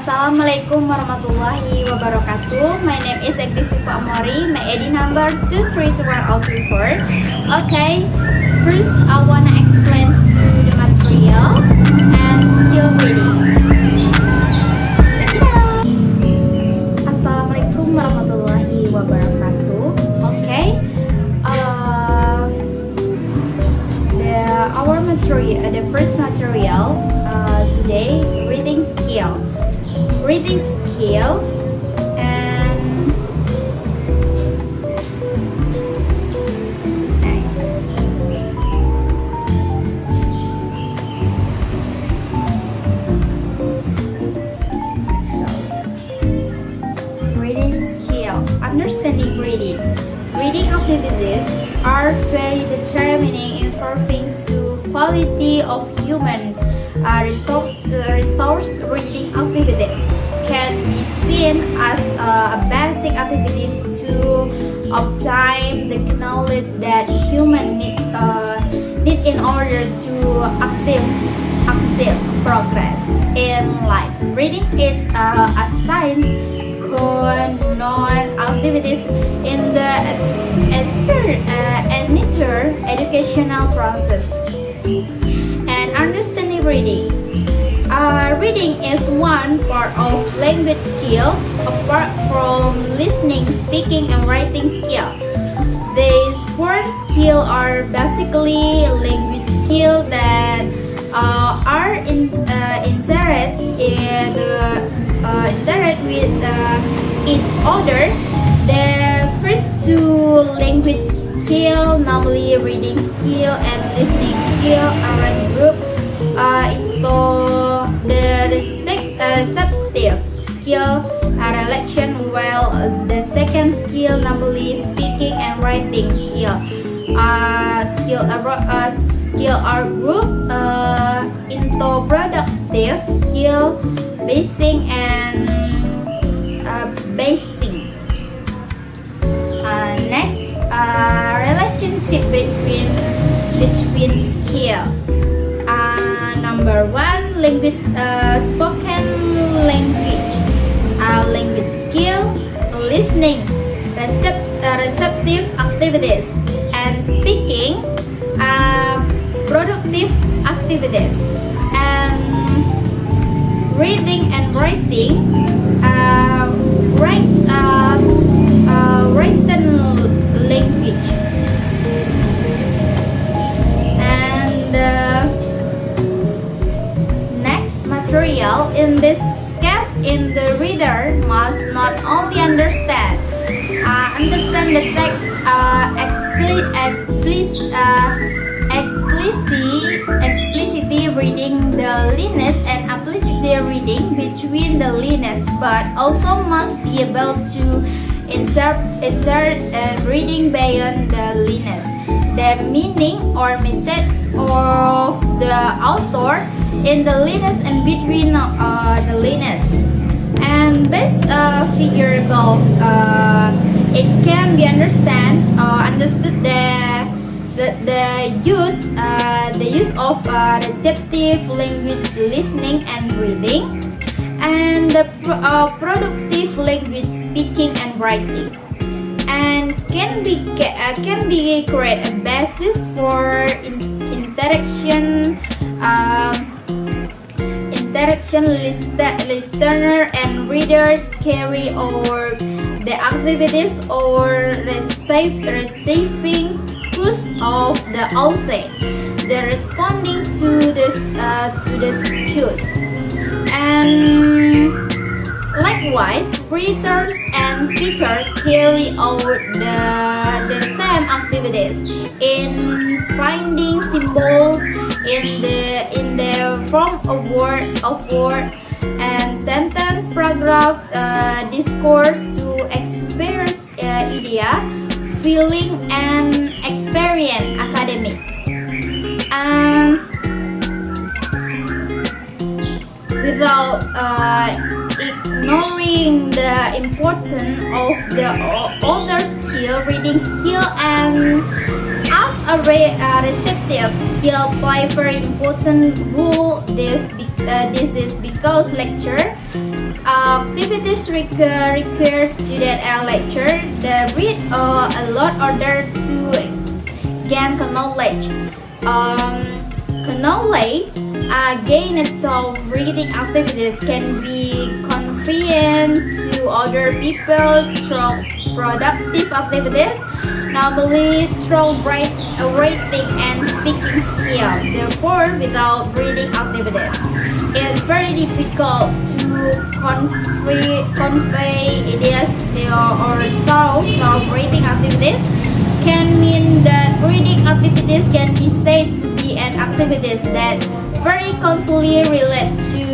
Assalamualaikum warahmatullahi wabarakatuh. My name is Egri Syifa Amory. My ID number 2321034. Okay, first I wanna explain to the material and skill reading. Check it out. Assalamualaikum warahmatullahi wabarakatuh. Okay, our material, the first material today, reading skill. Reading skill and reading skill, understanding reading. Reading activities are very determining in improving to quality of human resource reading activities can be seen as basic activities to obtain the knowledge that human need in order to active progress in life. Reading is a science known activities in the entire educational process and understanding reading. Reading is one part of language skill apart from listening, speaking, and writing skill. These four skills are basically language skills that are interact with each other. The first two language skill, namely reading skill and listening skill, are grouped into the receptive skill relation, while the second skill, namely speaking and writing skill, are grouped into productive skill, basing and basing. Next, relationship between skill. Number one, language, spoken language, language skill, listening, receptive activities, and speaking, productive activities, and reading and writing, written language. Material in this case, in the reader must not only understand the text explicitly reading the lines and implicitly reading between the lines, but also must be able to insert and reading beyond the lines, the meaning or message of the author in the lines and between the lines. And this figure above, it can be understood the use of receptive language, listening and reading, and the productive language, speaking and writing, and can be create a basis for interaction. Listener and readers carry over the activities or receiving cues of the author, the responding to this cues, and likewise readers and speakers carry out the same activities in finding symbols in the form of word and sentence, paragraph, discourse to express idea, feeling, and experience academic. Without ignoring the importance of the other skill, reading skill, and as a receptive skill play very important role. This is because lecture activities require student and lecturer they read a lot order to gain knowledge. Knowledge gained of reading activities can be convenient to other people through productive activities, namely through writing and speaking skill. Therefore, without reading activities, it's very difficult to convey ideas or thoughts. Through reading activities can mean that reading activities can be said to be an activities that very closely relate to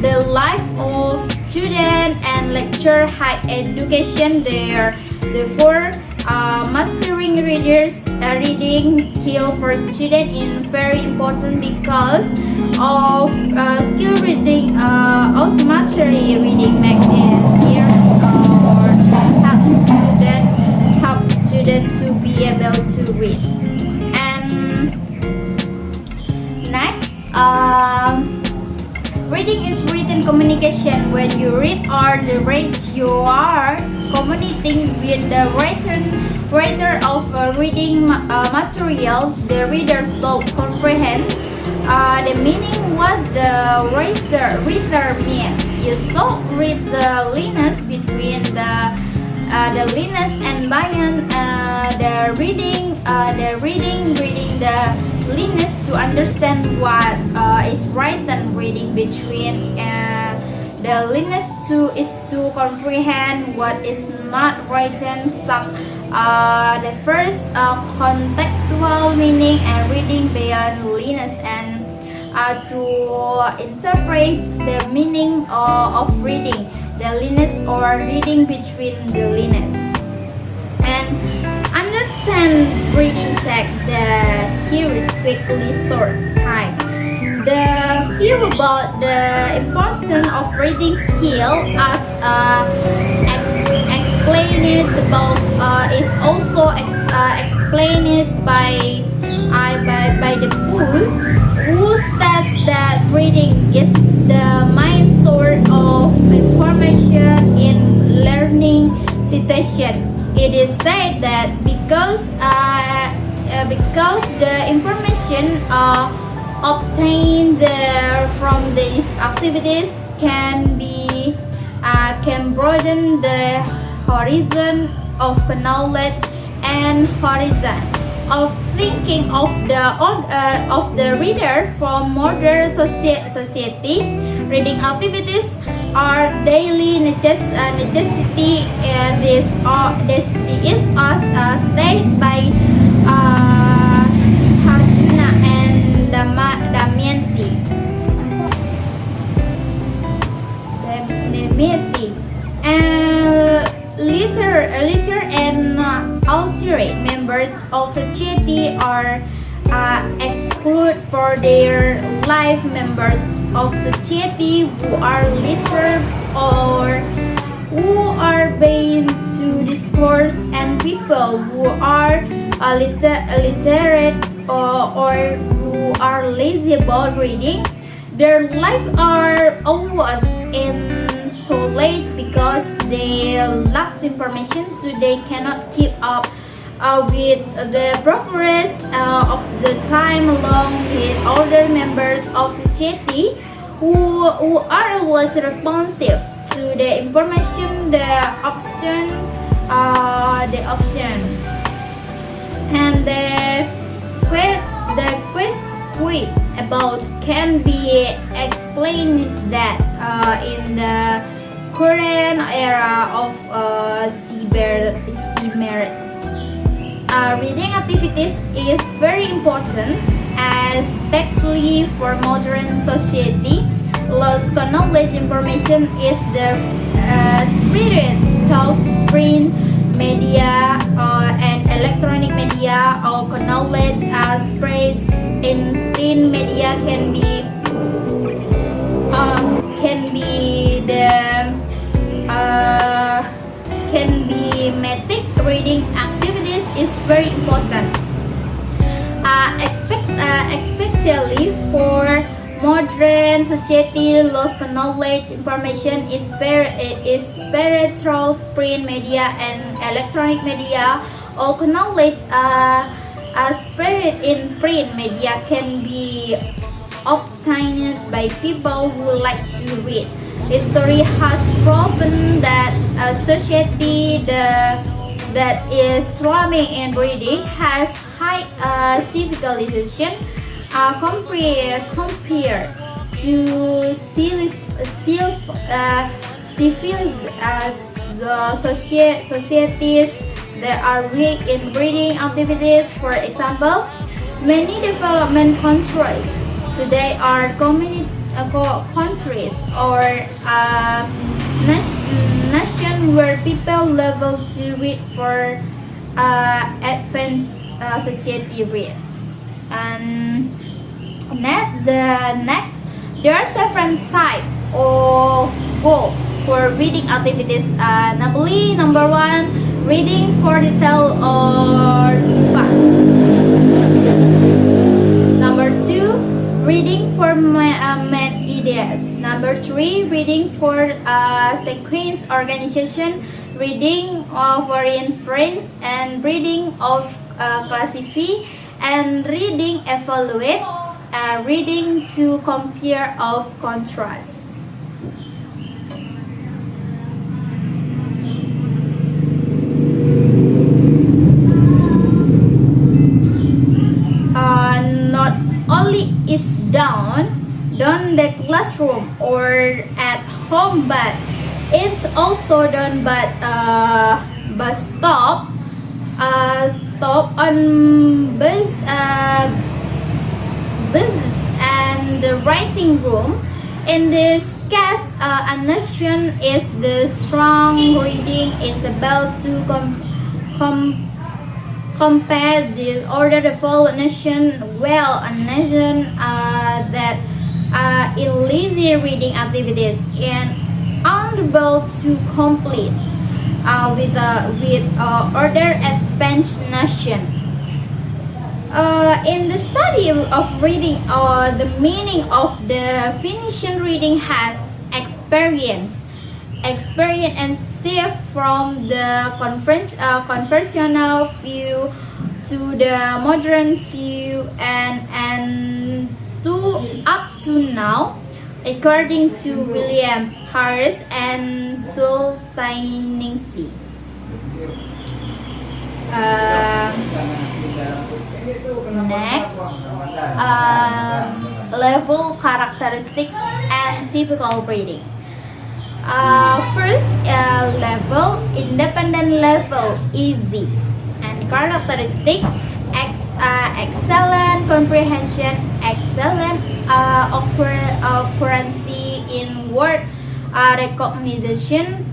the life of student and lecture high education there. Therefore, mastering reading skill for student is very important because of skill reading automatically reading makes it easier or help student to be able to read. And next, reading is written communication. When you read or read, you are communicating with the writer of reading materials. The reader should comprehend the meaning what the reader means. You should read the likeness between the likeness and beyond the reading the likeness to understand what is written. Reading between the likeness is to comprehend what is not written. Some the first contextual meaning and reading beyond likeness and to interpret the meaning of reading the likeness or reading between the likeness. And understand reading text that here is quickly short time. The view about the importance of reading skill as explained above is also explained by the book, who states that reading is the main source of information in learning situation. It is said that because the information obtained from these activities can broaden the horizon of knowledge and horizon of thinking of the reader. From modern society, reading activities are daily necessity, and this is as stated by Harjuna and Damayanti. Liter and ultimate members of society are excluded for their life. Members of society who are literate or who are bound to discourse, and people who are illiterate or who are lazy about reading, their lives are always insulated because they lack information, so they cannot keep up with the progress of the time along with other members of society who are always responsive to the information, the option, and the quick about can be explained that in the current era of cyber reading activities is very important, especially for modern society. Lost knowledge information is the spirit thought print media and electronic media. All knowledge spreads in print media can be metric. Reading activities is very important, especially for modern society, lost knowledge information is spread through print media and electronic media. All knowledge spread in print media can be obtained by people who like to read. History has proven that a society that is thriving in reading has high civilization compared to societies that are weak in reading activities. For example, many development countries today are countries or nation where people level to read for advanced society read. And next, there are several types of goals for reading activities. Namely, number one, reading for detail or fast. Number two, reading for math ideas. Number three, reading for sequence organization, reading for inference, and reading of classify, and reading evaluate, reading to compare of contrast. Not only is done the classroom or at home, but it's also done but stop on business and the writing room. In this case, a nation is the strong reading is about to compare the other developed nation, well, a nation that in lazy reading activities and unable to complete with other advanced nation. In the study of reading, the meaning of the definition reading has experience and shift from the conventional view to the modern view and to up to now, according to William Harris and Solzhenitsyn. Next, level characteristic and typical reading. First, level, independent level, easy, and characteristic, excellent comprehension, excellent accuracy in word recognition,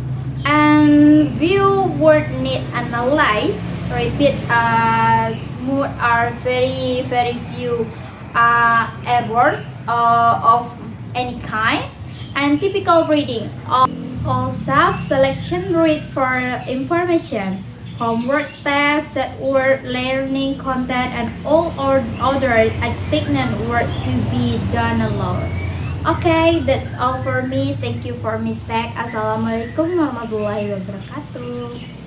and view word need analyze, repeat smooth are very few errors of any kind, and typical reading all self-selection read for information, homework tasks, set word learning content, and all other assignment work to be done alone. Okay, that's all for me. Thank you for mistake. Assalamualaikum warahmatullahi wabarakatuh.